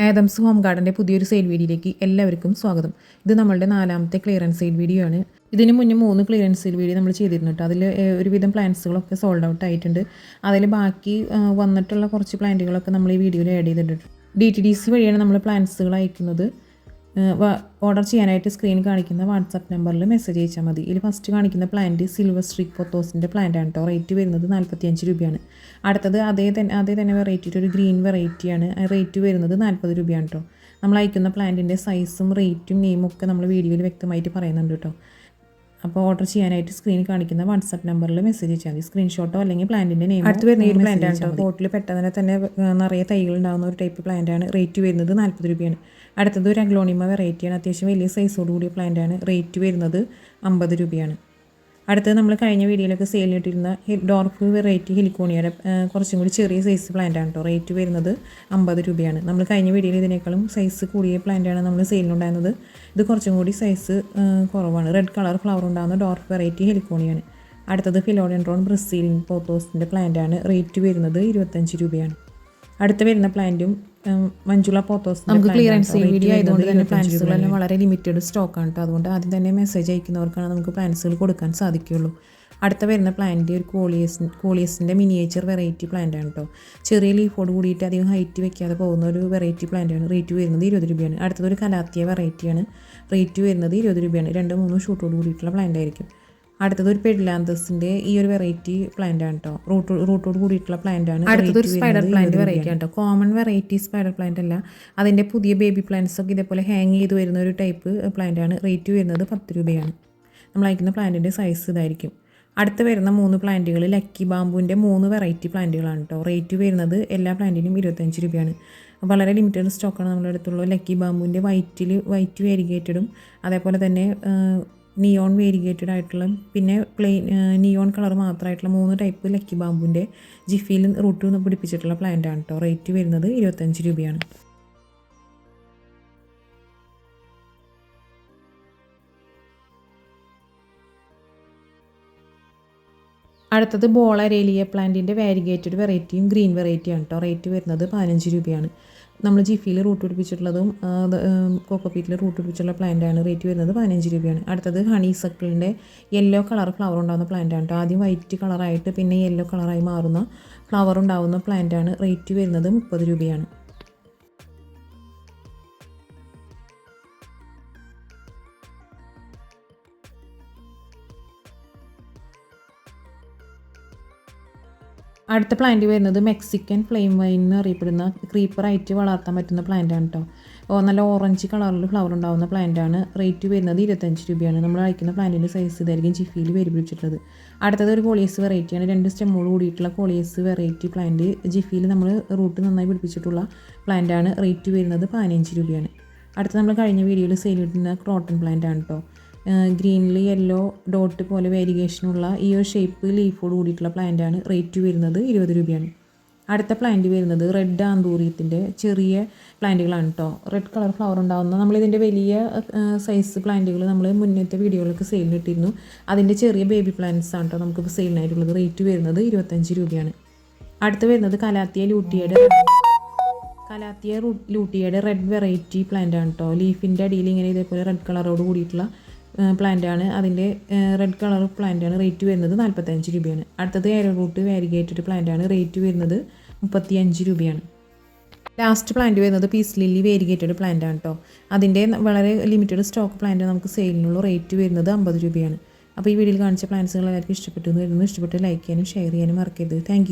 Adams home ഗാർഡൻ്റെ പുതിയൊരു sale വീഡിയോയിലേക്ക് എല്ലാവർക്കും സ്വാഗതം. ഇത് നമ്മളുടെ 4ാമത്തെ ക്ലിയറൻസ് സെയിൽ വീഡിയോ ആണ്. ഇതിന് മുന്നേ 3 ക്ലിയറൻസ് സെയിൽ വീഡിയോ നമ്മൾ ചെയ്തിരുന്നു കേട്ടോ. അതിൽ ഒരുവിധം പ്ലാന്റ്സുകളൊക്കെ സോൾഡ് ഔട്ട് ആയിട്ടുണ്ട്. അതിൽ ബാക്കി വന്നിട്ടുള്ള കുറച്ച് പ്ലാന്റുകളൊക്കെ നമ്മൾ ഈ വീഡിയോയിൽ ആഡ് ചെയ്തിട്ടുണ്ട്. DTDC വഴിയാണ് നമ്മൾ പ്ലാന്റ്സുകൾ അയക്കുന്നത്. ഓർഡർ ചെയ്യാനായിട്ട് സ്ക്രീൻ കാണിക്കുന്ന വാട്സാപ്പ് നമ്പറിൽ മെസ്സേജ് അയച്ചാൽ മതി. ഇതിൽ ഫസ്റ്റ് കാണിക്കുന്ന പ്ലാന്റ് സിൽവർ സ്ട്രീക്ക് പൊത്തോസിൻ്റെ പ്ലാന്റ് ആണ് കേട്ടോ. റേറ്റ് വരുന്നത് 45 രൂപയാണ്. അടുത്തത് അതേ തന്നെ വെറൈറ്റിയുടെ ഒരു ഗ്രീൻ വെറൈറ്റിയാണ്. റേറ്റ് വരുന്നത് 40 രൂപയാണ് കേട്ടോ. നമ്മൾ അയക്കുന്ന പ്ലാന്റിൻ്റെ സൈസും റേറ്റും നെയിമും ഒക്കെ നമ്മൾ വീഡിയോയിൽ വ്യക്തമായിട്ട് പറയുന്നുണ്ട് കേട്ടോ. അപ്പോൾ ഓർഡർ ചെയ്യാനായിട്ട് സ്ക്രീൻ കാണിക്കുന്ന വാട്സാപ്പ് നമ്പറിൽ മെസ്സേജ് അയച്ചാൽ മതി. സ്ക്രീൻഷോട്ടോ അല്ലെങ്കിൽ പ്ലാന്റിൻ്റെ നെയിം. അടുത്ത് വരുന്ന ഒരു പ്ലാന്റ് ആണ് കേട്ടോ. ബോട്ടിൽ പെട്ടെന്ന് തന്നെ നിറയെ തൈകൾ ഉണ്ടാകുന്ന ഒരു ടൈപ്പ് പ്ലാന്റ് ആണ്. റേറ്റ് വരുന്നത് 40 രൂപയാണ്. അടുത്തത് ഒരു അഗ്ലോണിമ വെറൈറ്റിയാണ്. അത്യാവശ്യം വലിയ സൈസോട് കൂടിയ പ്ലാന്റ് ആണ്. റേറ്റ് വരുന്നത് 50 രൂപയാണ്. അടുത്തത് നമ്മൾ കഴിഞ്ഞ വീഡിയോയിലൊക്കെ സെയിൽ ഇട്ടിരുന്ന ഡോർഫ് വെറൈറ്റി ഹെലിക്കോണിയയുടെ കുറച്ചും കൂടി ചെറിയ സൈസ് പ്ലാന്റ് ആണ് കേട്ടോ. റേറ്റ് വരുന്നത് 50 രൂപയാണ്. നമ്മൾ കഴിഞ്ഞ വീഡിയോയിൽ ഇതിനേക്കാളും സൈസ് കൂടിയ പ്ലാന്റാണ് നമ്മൾ സെയിലിനുണ്ടായിരുന്നത്. ഇത് കുറച്ചും കൂടി സൈസ് കുറവാണ്. റെഡ് കളർ ഫ്ലവർ ഉണ്ടാകുന്ന ഡോർഫ് വെറൈറ്റി ഹെലിക്കോണിയാണ്. അടുത്തത് ഫിലോഡെൻഡ്രോൺ ബ്രസീലിയൻ പോത്തോസിൻ്റെ പ്ലാന്റ് ആണ്. റേറ്റ് വരുന്നത് 25 രൂപയാണ്. അടുത്ത് വരുന്ന പ്ലാന്റും മഞ്ജുള പോത്തോസ്. നമുക്ക് ക്ലിയറൻസ് വീഡിയോ ആയതുകൊണ്ട് തന്നെ പ്ലാന്റ്സുകളെല്ലാം വളരെ ലിമിറ്റഡ് സ്റ്റോക്കാണ് കേട്ടോ. അതുകൊണ്ട് ആദ്യം തന്നെ മെസ്സേജ് അയക്കുന്നവർക്കാണ് നമുക്ക് പ്ലാന്റ്സുകൾ കൊടുക്കാൻ സാധിക്കുകയുള്ളൂ. അടുത്ത വരുന്ന പ്ലാന്റ് ഒരു കോളിയസിൻ്റെ മിനിയേച്ചർ വെറൈറ്റി പ്ലാന്റ് ആണ് കേട്ടോ. ചെറിയ ലീഫോട് കൂടിയിട്ട് അധികം ഹൈറ്റ് വെക്കാതെ പോകുന്ന ഒരു വെറൈറ്റി പ്ലാന്റ് ആണ്. റേറ്റ് വരുന്നത് 20 രൂപയാണ്. അടുത്തതൊരു കലാത്തിയ വെറൈറ്റിയാണ്. റേറ്റ് വരുന്നത് 20 രൂപയാണ്. 2-3 ഷൂട്ടോട് കൂടിയിട്ടുള്ള പ്ലാന്റ് ആയിരിക്കും. അടുത്തത് ഒരു പെഡിലാന്തസിൻ്റെ ഈ ഒരു വെറൈറ്റി പ്ലാന്റ് ആണ് കേട്ടോ. റൂട്ടോട് കൂടിയിട്ടുള്ള പ്ലാന്റ് ആണ്. അടുത്തതൊരു സ്പൈഡർ പ്ലാന്റ് വെറൈറ്റി ആണ് കേട്ടോ. കോമൺ വെറൈറ്റി സ്പൈഡർ പ്ലാന്റ് അല്ല. അതിൻ്റെ പുതിയ ബേബി പ്ലാന്റ്സ് ഒക്കെ ഇതേപോലെ ഹാങ് ചെയ്ത് വരുന്ന ഒരു ടൈപ്പ് പ്ലാന്റ് ആണ്. റേറ്റ് വരുന്നത് 10 രൂപയാണ്. നമ്മൾ അയക്കുന്ന പ്ലാന്റിൻ്റെ സൈസ് ഇതായിരിക്കും. അടുത്ത് വരുന്ന 3 പ്ലാന്റുകൾ ലക്കി ബാമ്പുവിൻ്റെ 3 വെറൈറ്റി പ്ലാന്റുകളാണ് കേട്ടോ. റേറ്റ് വരുന്നത് എല്ലാ പ്ലാന്റിനും 25 രൂപയാണ്. വളരെ ലിമിറ്റഡ് സ്റ്റോക്കാണ് നമ്മുടെ അടുത്തുള്ളത്. ലക്കി ബാമ്പുവിൻ്റെ വൈറ്റ് വേരിഗേറ്റഡും അതേപോലെ തന്നെ നിയോൺ വേരിഗേറ്റഡ് ആയിട്ടുള്ള പിന്നെ പ്ലെയിൻ നിയോൺ കളർ മാത്രമായിട്ടുള്ള 3 ടൈപ്പ് ലക്കി ബാമ്പുവിൻ്റെ ജിഫിയിൽ റൂട്ട് പിടിപ്പിച്ചിട്ടുള്ള പ്ലാന്റ് ആണ് കേട്ടോ. റേറ്റ് വരുന്നത് 25 രൂപയാണ്. അടുത്തത് ബോളരേലിയ പ്ലാന്റിൻ്റെ വാരിഗേറ്റഡ് വെറൈറ്റിയും ഗ്രീൻ വെറൈറ്റിയാണ് കേട്ടോ. റേറ്റ് വരുന്നത് 15 രൂപയാണ്. നമ്മൾ ജിഫിയിൽ റൂട്ട് പിടിപ്പിച്ചിട്ടുള്ളതും കോക്കോപീറ്റിൽ റൂട്ട് പിടിപ്പിച്ചിട്ടുള്ള പ്ലാന്റാണ്. റേറ്റ് വരുന്നത് 15 രൂപയാണ്. അടുത്തത് ഹണി സക്കിളിൻ്റെ യെല്ലോ കളർ ഫ്ലവർ ഉണ്ടാകുന്ന പ്ലാന്റാണ് കേട്ടോ. ആദ്യം വൈറ്റ് കളറായിട്ട് പിന്നെ യെല്ലോ കളറായി മാറുന്ന ഫ്ലവർ ഉണ്ടാകുന്ന പ്ലാന്റാണ്. റേറ്റ് വരുന്നത് 30 രൂപയാണ്. അടുത്ത പ്ലാന്റ് വരുന്നത് മെക്സിക്കൻ ഫ്ലെയിം വൈൻ എന്ന് അറിയപ്പെടുന്ന ക്രീപ്പറായിട്ട് വളർത്താൻ പറ്റുന്ന പ്ലാന്റ് ആണ് കേട്ടോ. നല്ല ഓറഞ്ച് കളറിൽ ഫ്ലവർ ഉണ്ടാകുന്ന പ്ലാന്റ് ആണ്. റേറ്റ് വരുന്നത് 25 രൂപയാണ്. നമ്മൾ അയക്കുന്ന പ്ലാന്റിൻ്റെ സൈസ് ഇതായിരിക്കും ജിഫിയിൽ വേരി പിടിച്ചിട്ടുള്ളത്. അടുത്തത് ഒരു കോളിയസ് വെറൈറ്റിയാണ്. 2 സ്റ്റെമ്മോട് കൂടിയിട്ടുള്ള കോളിയസ് വെറൈറ്റി പ്ലാന്റ്. ജിഫിയിൽ നമ്മൾ റൂട്ട് നന്നായി പിടിപ്പിച്ചിട്ടുള്ള പ്ലാന്റ് ആണ്. റേറ്റ് വരുന്നത് 15 രൂപയാണ്. അടുത്ത നമ്മൾ കഴിഞ്ഞ വീഡിയോയിൽ സെയിൽ ഇടുന്ന ക്രോട്ടൺ പ്ലാന്റ് ആണ് കേട്ടോ. ഗ്രീനിൽ യെല്ലോ ഡോട്ട് പോലെ വേരിഗേഷനുള്ള ഈ ഒരു ഷേപ്പ് ലീഫോട് കൂടിയിട്ടുള്ള പ്ലാന്റ് ആണ്. റേറ്റ് വരുന്നത് 20 രൂപയാണ്. അടുത്ത പ്ലാന്റ് വരുന്നത് റെഡ് ആന്തൂറിയത്തിൻ്റെ ചെറിയ പ്ലാന്റുകളാണ് കേട്ടോ. റെഡ് കളർ ഫ്ലവർ ഉണ്ടാകുന്ന നമ്മളിതിൻ്റെ വലിയ സൈസ് പ്ലാന്റുകൾ നമ്മൾ മുന്നത്തെ വീഡിയോകളൊക്കെ സെയിലിട്ടിരുന്നു. അതിൻ്റെ ചെറിയ ബേബി പ്ലാന്റ്സ് ആണ് കേട്ടോ നമുക്കിപ്പോൾ സെയിലിനായിട്ടുള്ളത്. റേറ്റ് വരുന്നത് 25 രൂപയാണ്. അടുത്ത് വരുന്നത് കലാത്തിയ ലൂട്ടിയയുടെ റെഡ് വെറൈറ്റി പ്ലാന്റ് ആണ് കേട്ടോ. ലീഫിൻ്റെ അടിയിൽ ഇങ്ങനെ ഇതേപോലെ റെഡ് കളറോട് കൂടിയിട്ടുള്ള പ്ലാന്റ് ആണ്. അതിൻ്റെ റെഡ് കളർ പ്ലാന്റ് ആണ്. റേറ്റ് വരുന്നത് 45 രൂപയാണ്. അടുത്തത് എയർ റൂട്ട് വാരിഗേറ്റഡ് പ്ലാന്റ് ആണ്. റേറ്റ് വരുന്നത് 35 രൂപയാണ്. ലാസ്റ്റ് പ്ലാന്റ് വരുന്നത് പീസ് ലില്ലി വേരിഗേറ്റഡ് പ്ലാന്റ് ആണ് കേട്ടോ. അതിൻ്റെ വളരെ ലിമിറ്റഡ് സ്റ്റോക്ക് പ്ലാന്റ് നമുക്ക് സെയിലിനുള്ള. റേറ്റ് വരുന്നത് 50 രൂപയാണ്. അപ്പോൾ ഈ വീഡിയോയിൽ കാണിച്ച പ്ലാന്റ്സുകൾ എല്ലാവർക്കും ഇഷ്ടപ്പെട്ടു എന്ന് വരുന്നു. ഇഷ്ടപ്പെട്ട് ലൈക്ക് ചെയ്യാനും ഷെയർ ചെയ്യാനും മറക്കരുത്. താങ്ക്